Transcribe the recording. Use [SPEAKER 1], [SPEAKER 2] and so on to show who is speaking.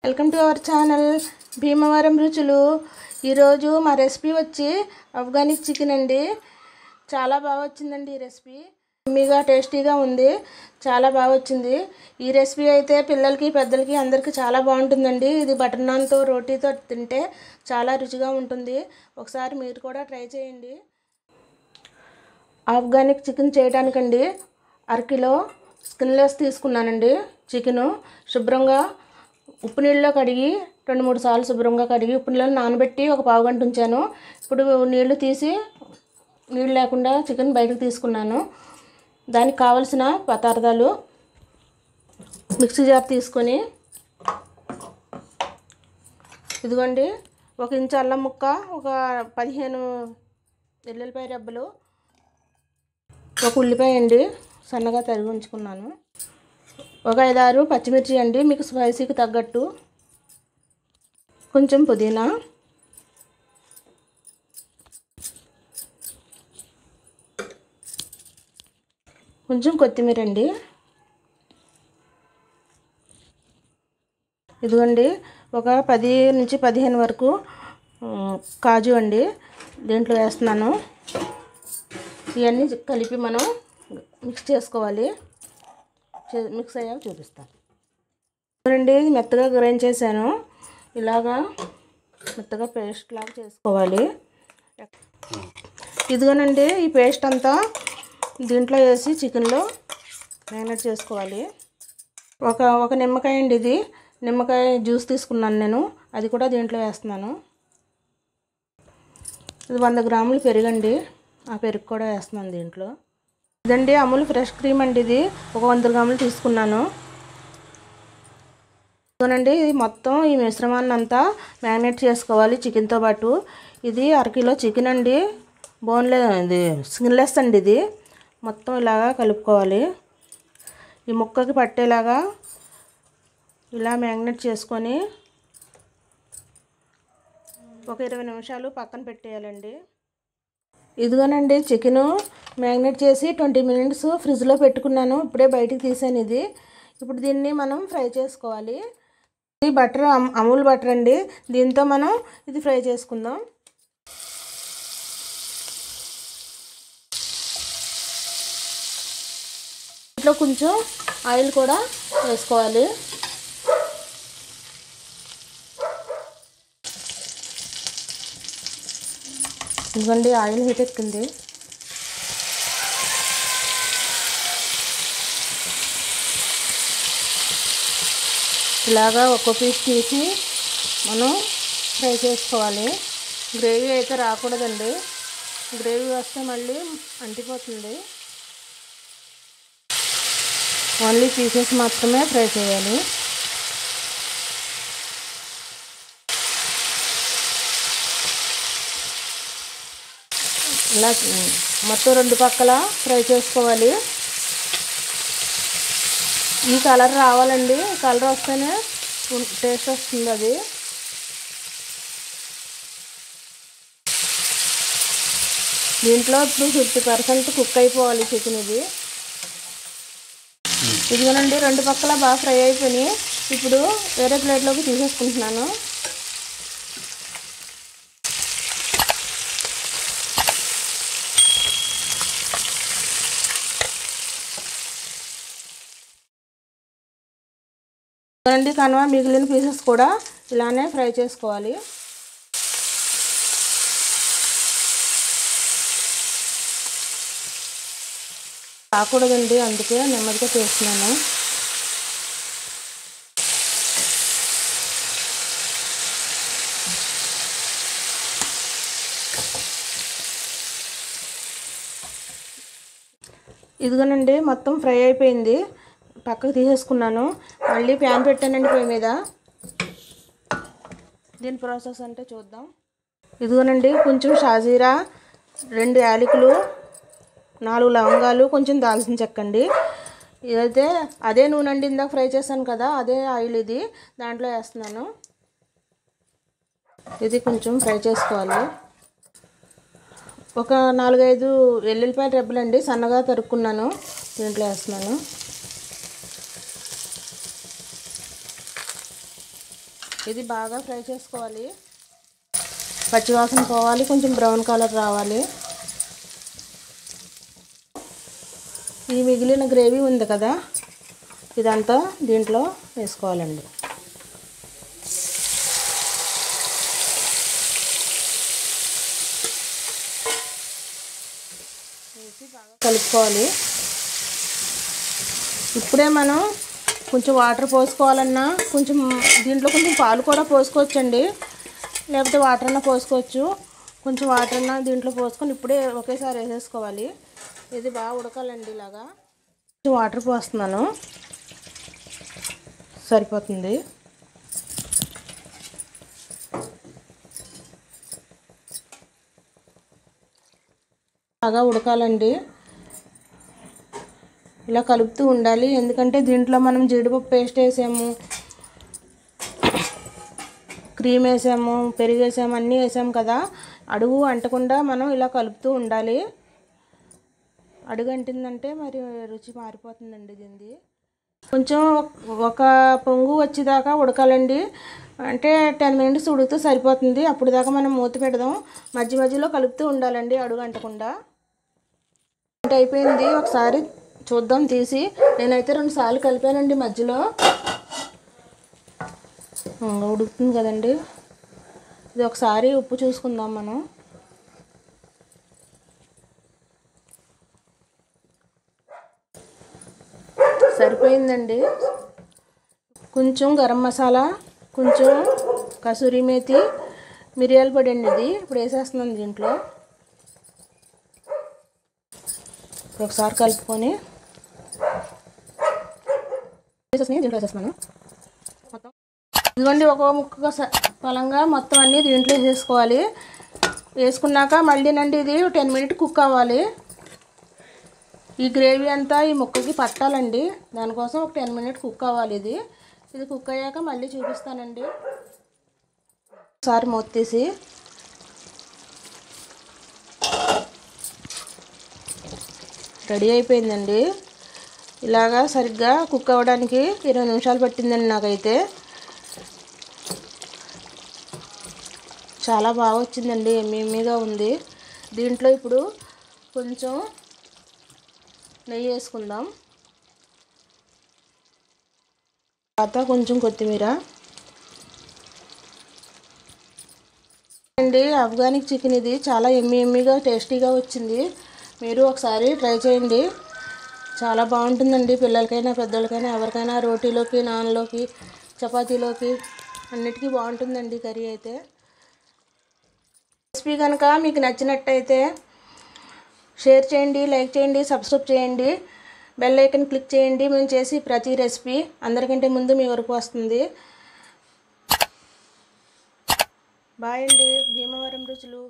[SPEAKER 1] Welcome to our channel Bhimavaram రుచులు. ఈరోజు మా రెసిపీ వచ్చి ఆఫ్ఘనిక్ చికెన్ అండి. చాలా బాగా వచ్చిందండి ఈ రెసిపీ. యమ్మీగా టేస్టీగా ఉంది, చాలా బాగా వచ్చింది. ఈ రెసిపీ అయితే పిల్లలకి పెద్దలకి అందరికీ చాలా బాగుంటుందండి. ఇది బటర్ నాన్తో రోటీతో తింటే చాలా రుచిగా ఉంటుంది. ఒకసారి మీరు కూడా ట్రై చేయండి. ఆఫ్ఘనిక్ చికెన్ చేయడానికండి అరకిలో స్కిన్లెస్ తీసుకున్నానండి. చికెను శుభ్రంగా ఉప్పు నీళ్ళలో కడిగి 2-3 సార్లు శుభ్రంగా కడిగి ఉప్పు నీళ్ళలో నానబెట్టి ఒక పావు గంట ఉంచాను. ఇప్పుడు నీళ్లు తీసి నీళ్ళు లేకుండా చికెన్ బయటకు తీసుకున్నాను. దానికి కావలసిన పదార్థాలు మిక్సీ జార్ తీసుకొని, ఇదిగోండి 1 ఇంచు అల్లం ముక్క, ఒక 15 వెల్లుల్లిపాయ రెబ్బలు, ఒక ఉల్లిపాయ అండి సన్నగా తరిగి ఉంచుకున్నాను, ఒక 5-6 పచ్చిమిర్చి అండి మీకు స్పైసీకి తగ్గట్టు, కొంచెం పుదీనా, కొంచెం కొత్తిమీర అండి. ఇదిగోండి ఒక 10 నుంచి 15 వరకు కాజు అండి దీంట్లో వేస్తున్నాను. ఇవన్నీ కలిపి మనం మిక్స్ చేసుకోవాలి. మిక్స్ అయ్యాక చూపిస్తాను. చూడండి మెత్తగా గ్రైండ్ చేశాను. ఇలాగా మెత్తగా పేస్ట్ లాగా చేసుకోవాలి. ఇదిగోనండి ఈ పేస్ట్ అంతా దీంట్లో వేసి చికెన్లో మ్యారినేట్ చేసుకోవాలి. ఒక నిమ్మకాయ అండి, ఇది నిమ్మకాయ జ్యూస్ తీసుకున్నాను నేను, అది కూడా దీంట్లో వేస్తున్నాను. ఇది 100 గ్రాములు పెరుగండి, ఆ పెరుగు కూడా వేస్తున్నాను దీంట్లో. ఇదండి అమూల్ ఫ్రెష్ క్రీమ్ అండి, ఇది ఒక 100 గ్రాములు తీసుకున్నాను. ఇదిగోనండి ఇది మొత్తం ఈ మిశ్రమాన్ని అంతా మ్యారినేట్ చేసుకోవాలి చికెన్తో పాటు. ఇది అరకిలో చికెన్ అండి, ఇది స్కిన్లెస్ అండి. ఇది మొత్తం ఇలాగా కలుపుకోవాలి. ఈ ముక్కకి పట్టేలాగా ఇలా మ్యారినేట్ చేసుకొని ఒక 20 నిమిషాలు పక్కన పెట్టేయాలండి. ఇదిగోనండి చికెను మ్యారినేట్ చేసి 20 మినిట్స్ ఫ్రిడ్జ్లో పెట్టుకున్నాను. ఇప్పుడే బయటికి తీసాను ఇది. ఇప్పుడు దీన్ని మనం ఫ్రై చేసుకోవాలి. ఇది బటర్, అమూల్ బటర్ అండి, దీంతో మనం ఇది ఫ్రై చేసుకుందాం. ఇంట్లో కొంచెం ఆయిల్ కూడా వేసుకోవాలి. ఇదిగోండి ఆయిల్ హీట్ ఎక్కింది. ఇలాగా ఒక్కో పీస్ తీసి మనం ఫ్రై చేసుకోవాలి. గ్రేవీ అయితే రాకూడదండి, గ్రేవీ వస్తే మళ్ళీ అంటిపోతుంది. ఓన్లీ పీసెస్ మాత్రమే ఫ్రై చేయాలి. ఇలా మొత్తం 2 పక్కల ఫ్రై చేసుకోవాలి. ఈ కలర్ రావాలండి, కలర్ వస్తేనే టేస్ట్ వస్తుంది. అది దీంట్లో ఇప్పుడు 50% కుక్ అయిపోవాలి చికెన్. ఇదిగోనండి 2 పక్కల బాగా ఫ్రై అయిపోయినాయి. ఇప్పుడు వేరే ప్లేట్లోకి తీసేసుకుంటున్నాను. ఇదిగోనండి కనుమ మిగిలిన పీసెస్ కూడా ఇలానే ఫ్రై చేసుకోవాలి. రాకూడదండి, అందుకే నెమ్మదిగా చేస్తున్నాను. ఇదిగోనండి మొత్తం ఫ్రై అయిపోయింది, పక్కకు తీసేసుకున్నాను. మళ్ళీ ప్యాన్ పెట్టానండి పొయ్యి మీద. దీని ప్రాసెస్ అంటే చూద్దాం. ఇదిగోనండి కొంచెం షాజీరా, 2 యాలకులు, 4 లవంగాలు, కొంచెం దాల్చిన చెక్క అండి. ఇదైతే అదే నూనె అండి, ఇందాక ఫ్రై చేశాను కదా అదే ఆయిల్, ఇది దాంట్లో వేస్తున్నాను. ఇది కొంచెం ఫ్రై చేసుకోవాలి. ఒక 4-5 వెల్లుల్లిపాయ రెబ్బలు అండి సన్నగా తరుక్కున్నాను, దీంట్లో వేస్తున్నాను. ఇది బాగా ఫ్రై చేసుకోవాలి, పచ్చివాసన పోవాలి, కొంచెం బ్రౌన్ కలర్ రావాలి. ఈ మిగిలిన గ్రేవీ ఉంది కదా, ఇదంతా దీంట్లో వేసుకోవాలండి. వేసి బాగా కలుపుకోవాలి. ఇప్పుడే మనం కొంచెం వాటర్ పోసుకోవాలన్నా కొంచెం దీంట్లో కొంచెం పాలు కూడా పోసుకోవచ్చండి, లేకపోతే వాటర్ అన్నా పోసుకోవచ్చు. కొంచెం వాటర్ అన్నా దీంట్లో పోసుకొని ఇప్పుడే ఒకేసారి వేసేసుకోవాలి. ఇది బాగా ఉడకాలండి. ఇలాగా కొంచెం వాటర్ పోస్తున్నాను, సరిపోతుంది. బాగా ఉడకాలండి, ఇలా కలుపుతూ ఉండాలి. ఎందుకంటే దీంట్లో మనం జీడిపప్పు పేస్ట్ వేసాము, క్రీమ్ వేసాము, పెరుగు వేసాము, అన్నీ వేసాము కదా, అడుగు అంటకుండా మనం ఇలా కలుపుతూ ఉండాలి. అడుగు అంటిందంటే మరి రుచి మారిపోతుందండి దీనిది. కొంచెం ఒక పొంగు వచ్చేదాకా ఉడకాలండి, అంటే 10 minutes ఉడికితే సరిపోతుంది. అప్పుడు దాకా మనం మూత పెడదాం, మధ్య మధ్యలో కలుపుతూ ఉండాలండి అడుగు అంటకుండా. అయిపోయింది, ఒకసారి చూద్దాం తీసి. నేనైతే 2 సార్లు కలిపానండి మధ్యలో. ఉడుకుతుంది కదండి, ఇది ఒకసారి ఉప్పు చూసుకుందాం మనం. సరిపోయిందండి. కొంచెం గరం మసాలా, కొంచెం కసూరి మేతి, మిరియాల పొడి అండి ఇది ఇప్పుడు వేసేస్తున్నాను దీంట్లో. ఒకసారి కలుపుకొని దీంట్లో వేసేస్తున్నాను మొత్తం. ఇదిగోండి, ఒక ముక్కగా పొలంగా మొత్తం అన్నీ దీంట్లో వేసేసుకోవాలి. వేసుకున్నాక మళ్ళీనండి ఇది 10 minutes కుక్ అవ్వాలి. ఈ గ్రేవీ అంతా ఈ ముక్కకి పట్టాలండి, దానికోసం ఒక 10 minutes కుక్ అవ్వాలి. ఇది కుక్ అయ్యాక మళ్ళీ చూపిస్తానండి. ఒకసారి మూత తీసి రెడీ అయిపోయిందండి. ఇలాగా సరిగ్గా కుక్ అవ్వడానికి 20 నిమిషాలు పట్టిందండి నాకైతే. చాలా బాగా వచ్చిందండి, ఎమ్మీగా ఉంది. దీంట్లో ఇప్పుడు కొంచెం నెయ్యి వేసుకుందాం, తర్వాత కొంచెం కొత్తిమీర అండి. ఆఫ్ఘనీ చికెన్ ఇది చాలా ఎమ్మీగా టేస్టీగా వచ్చింది. మీరు ఒకసారి ట్రై చేయండి, చాలా బాగుంటుందండి. పిల్లలకైనా పెద్దలకైనా ఎవరికైనా రోటీలోకి, నాన్లోకి, చపాతీలోకి అన్నిటికీ బాగుంటుందండి కర్రీ అయితే. రెసిపీ కనుక మీకు నచ్చినట్టయితే షేర్ చేయండి, లైక్ చేయండి, సబ్స్క్రైబ్ చేయండి, బెల్ ఐకాన్ క్లిక్ చేయండి. మేము చేసి ప్రతి రెసిపీ అందరికంటే ముందు మీ వరకు వస్తుంది. బాయ్ అండి. భీమవరం రుచులు.